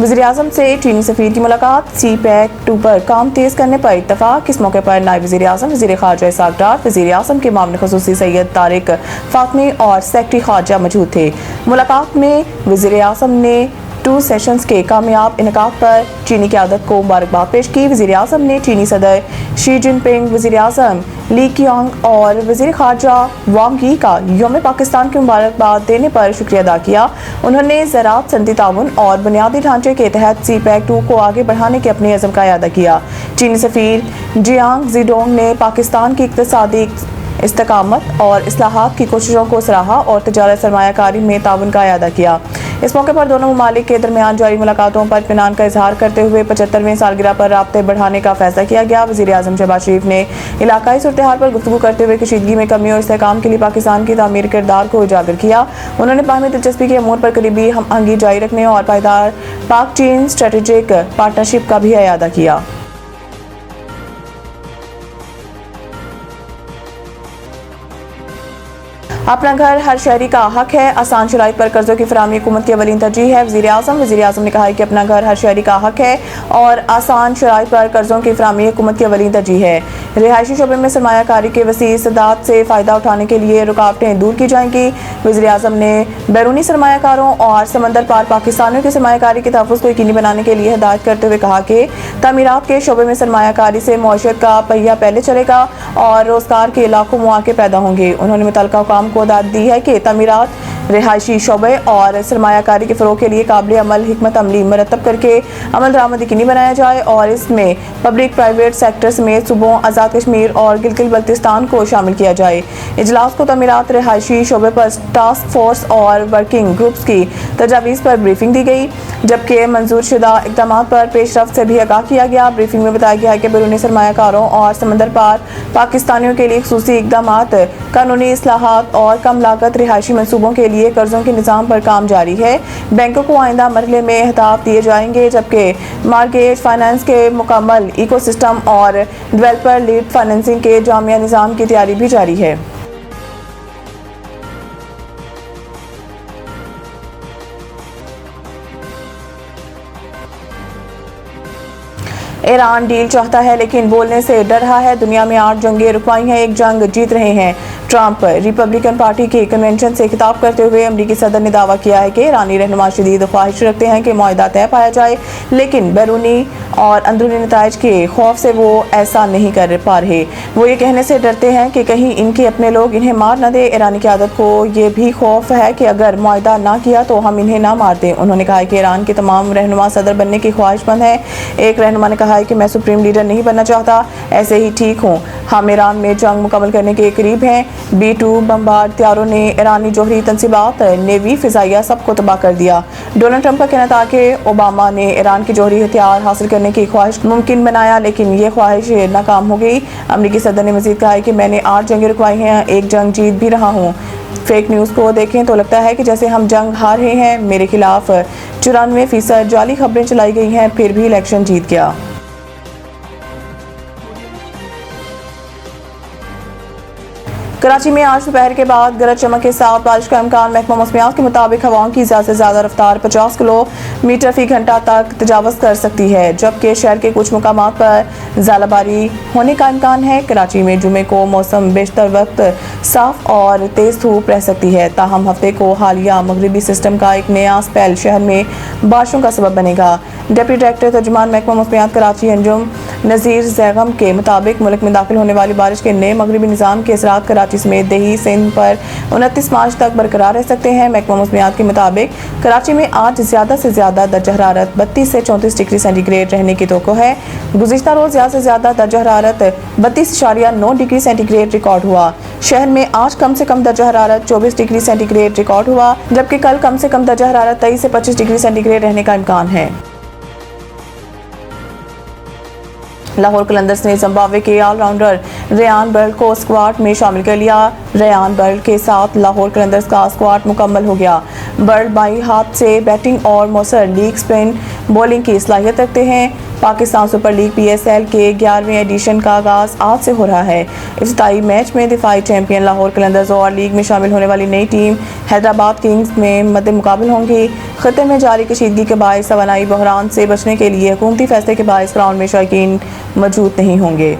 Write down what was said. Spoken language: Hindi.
वज़ीर-ए-आज़म से चीनी सफ़ीर की मुलाकात, CPEC-2 पर काम तेज़ करने पर इत्तफाक। इस मौके पर नायब वज़ीर-ए-आज़म, वज़ीर ख़ारजा इसहाक़ डार, वज़ीर-ए-आज़म के मामले ख़ुसूसी सैयद तारिक फ़ातमी और सेक्रेटरी ख़ारजा मौजूद थे। मुलाकात में वज़ीर-ए-आज़म ने 2 सेशंस के कामयाब इनेकाद पर चीनी क़यादत को मुबारकबाद पेश की। वज़ीर-ए-आज़म ने चीनी सदर शी जिनपिंग, वज़ीर-ए-आज़म ली क़ियांग और वज़ीर ख़ारजा वांग यी का यौम पाकिस्तान की मुबारकबाद देने पर शुक्रिया अदा किया। उन्होंने ज़राअत, सनती ताउन और बुनियादी ढांचे के तहत CPEC-2 को आगे बढ़ाने के अपने अज़्म का इआदा किया। चीनी सफ़ीर जियांग ज़ीडोंग ने पाकिस्तान की इक़्तिसादी इस्तेकामत और इस्लाहात की कोशिशों को सराहा और तिजारत सरमायाकारी में ताउन का इआदा किया। इस मौके पर दोनों ममालिक के दरमियान जारी मुलाकातों पर इत्मीनान का इजहार करते हुए 75वें सालगिरह पर राब्ते बढ़ाने का फैसला किया गया। वज़ीर-ए-आज़म शहबाज शरीफ ने इलाकाई सूरत हाल पर गुफ्तगू करते हुए कशीदगी में कमी और इस्तेहकाम के लिए पाकिस्तान की तामीर किरदार को उजागर किया। उन्होंने बाहमी दिलचस्पी के अमूर पर करीबी हम आहंगी जारी रखने और पायदार पाक चीन स्ट्रेटेजिक पार्टनरशिप का भी इआदा किया। अपना घर हर शहरी का हक है, आसान शराइत पर कर्जों की फराहमी हुकूमत की अवलीन तरजीह है। वज़ीर-ए-आज़म ने कहा है कि अपना घर हर शहरी का हक है और आसान शराइत पर कर्जों की फराहमी हुकूमत की अवलीन तरजीह है। रिहायशी शोबे में सरमायाकारी के वसी इस्तेदाद से फ़ायदा उठाने के लिए रुकावटें दूर की जाएंगी। वज़ीर-ए-आज़म ने बैरूनी सरमायाकारों और समंदर पार पाकिस्तानियों की सरमायाकारी के तहफ़्फ़ुज़ को यकीनी बनाने के लिए हिदायत करते हुए कहा कि तामीरात के शोबे में सरमायाकारी से मईशत का पहिया पहले चलेगा और रोज़गार के लाखों मौके पैदा होंगे। उन्होंने मुतल्लिका हुकाम को दाद दी है कि तामीरात, रिहायशी शोबे और सरमायाकारी के फ़रोग़ के लिए काबिल अमल हिकमत अमली मरतब करके अमल दरामद यकीनी बनाया जाए और इसमें पब्लिक प्राइवेट सेक्टर समेत सूबों, आज़ाद कश्मीर और गिलगित बल्तिस्तान को शामिल किया जाए। इजलास को तामीरात, रिहायशी शोबे पर टास्क फोर्स और वर्किंग ग्रुप्स की तजावीज़ पर ब्रीफिंग दी गई, जबकि मंजूर शुदा इक़दाम पर पेशरफ्त से भी आगाह किया गया। ब्रीफिंग में बताया गया है कि बैरूनी सरमायाकारों और समंदर पार पाकिस्तानियों के लिए ख़ुसूसी इक़दामात, कानूनी इस्लाहात और कम लागत रिहायशी मनसूबों के लिए कर्जों के निज़ाम पर काम जारी है। बैंकों को आइंदा मरहले में अहदाफ दिए जाएंगे, जबकि मार्गेज फाइनेंस के मुकम्मल इकोसिस्टम और डेवलपर लीड फाइनेंसिंग के जामिया निज़ाम की तैयारी भी जारी है। ईरान डील चाहता है लेकिन बोलने से डर रहा है। दुनिया में 8 जंगें रुकवाई हैं, 1 जंग जीत रहे हैं। ट्रंप रिपब्लिकन पार्टी के कन्वेंशन से खिताब करते हुए अमरीकी सदर ने दावा किया है कि ईरानी रहनुमा शदीद ख्वाहिश रखते हैं कि मुआहदा तय पाया जाए, लेकिन बैरूनी और अंदरूनी नताइज के खौफ से वो ऐसा नहीं कर पा रहे। वो ये कहने से डरते हैं कि कहीं इनके अपने लोग इन्हें मार न दे। ईरानी क़यादत को ये भी खौफ है कि अगर मुआहदा ना किया तो हम इन्हें ना मार दें। उन्होंने कहा कि ईरान के तमाम रहनुमा सदर बनने की ख्वाहिशमंद है। एक रहनुमा ने कहा है कि मैं सुप्रीम लीडर नहीं बनना चाहता, ऐसे ही ठीक हूँ। हम ईरान में जंग मुकम्मल करने के करीब हैं। B-2 बमबार त्यारों ने ईरानी जोहरी तंसीबात, नेवी, फ़िज़ाइया सबको तबाह कर दिया। डोनाल्ड ट्रंप का कहना था कि ओबामा ने ईरान की जोहरी हथियार हासिल करने की ख्वाहिश मुमकिन बनाया, लेकिन ये ख्वाहिश नाकाम हो गई। अमरीकी सदर ने मज़ीद कहा है कि मैंने 8 जंगें रुकवाई हैं, 1 जंग जीत भी रहा हूँ। फेक न्यूज़ को देखें तो लगता है कि जैसे हम जंग हार रहे हैं। मेरे खिलाफ 94% जाली खबरें चलाई गई हैं, फिर भी इलेक्शन जीत गया। कराची में आज दोपहर के बाद गरज चमक के साथ बारिश का इम्कान। महकमा मौसमियात के मुताबिक हवाओं की ज़्यादा से ज़्यादा रफ्तार 50 किलोमीटर फी घंटा तक तजावज़ कर सकती है, जबकि शहर के कुछ मुकामात पर ज़ालाबारी होने का इम्कान है। कराची में जुमे को मौसम बेशतर वक्त साफ और तेज़ धूप रह सकती है, ताहम हफ्ते को हालिया मगरबी सिस्टम का एक नया स्पेल शहर में बारिशों का सबब बनेगा। डिप्टी डायरेक्टर तर्जुमान महकमा मौसमियात कराची अंजुम नज़ीर ज़ैगम के मुताबिक मुल्क में दाखिल होने वाली बारिश के नए मगरबी निज़ाम के असरात कराची समेत दही सिंध पर 29 मार्च तक बरकरार रह सकते हैं। महकमा मौसमियात के मुताबिक कराची में आज ज़्यादा से ज़्यादा दर्जा हरारत 32 से 34 डिग्री सेंटीग्रेड रहने की तवक्को है। गुज़िश्ता रोज़ ज़्यादा से ज़्यादा दर्जा हरारत 32.9 डिग्री सेंटीग्रेड रिकॉर्ड हुआ। शहर में आज कम से कम दर्जा हरारत 24 डिग्री सेंटीग्रेड रिकॉर्ड हुआ, जबकि कल कम से कम दर्जा हरारत 23 से 25 डिग्री सेंटीग्रेड रहने का इम्कान है। लाहौर कलंदर्स ने जिम्बाब्वे के ऑलराउंडर रेयान बर्ल को स्क्वाड में शामिल कर लिया। रेयान बर्ल के साथ लाहौर कलंदर्स का स्क्वाड मुकम्मल हो गया। बर्ल बाई हाथ से बैटिंग और मौसर लीग स्पिन बॉलिंग की सलाहियत रखते हैं। पाकिस्तान सुपर लीग PSL के 11वें एडिशन का आगाज आज से हो रहा है। इफ्तिताई मैच में दिफाई चैंपियन लाहौर कलंदर्स और लीग में शामिल होने वाली नई टीम हैदराबाद किंग्स में मद्दे मुकाबल होंगी। खत्े में जारी कशीदगी के बायस तवानाई बहरान से बचने के लिए हुकूमती फैसले के बायस ग्राउंड में शायकीन मौजूद नहीं होंगे।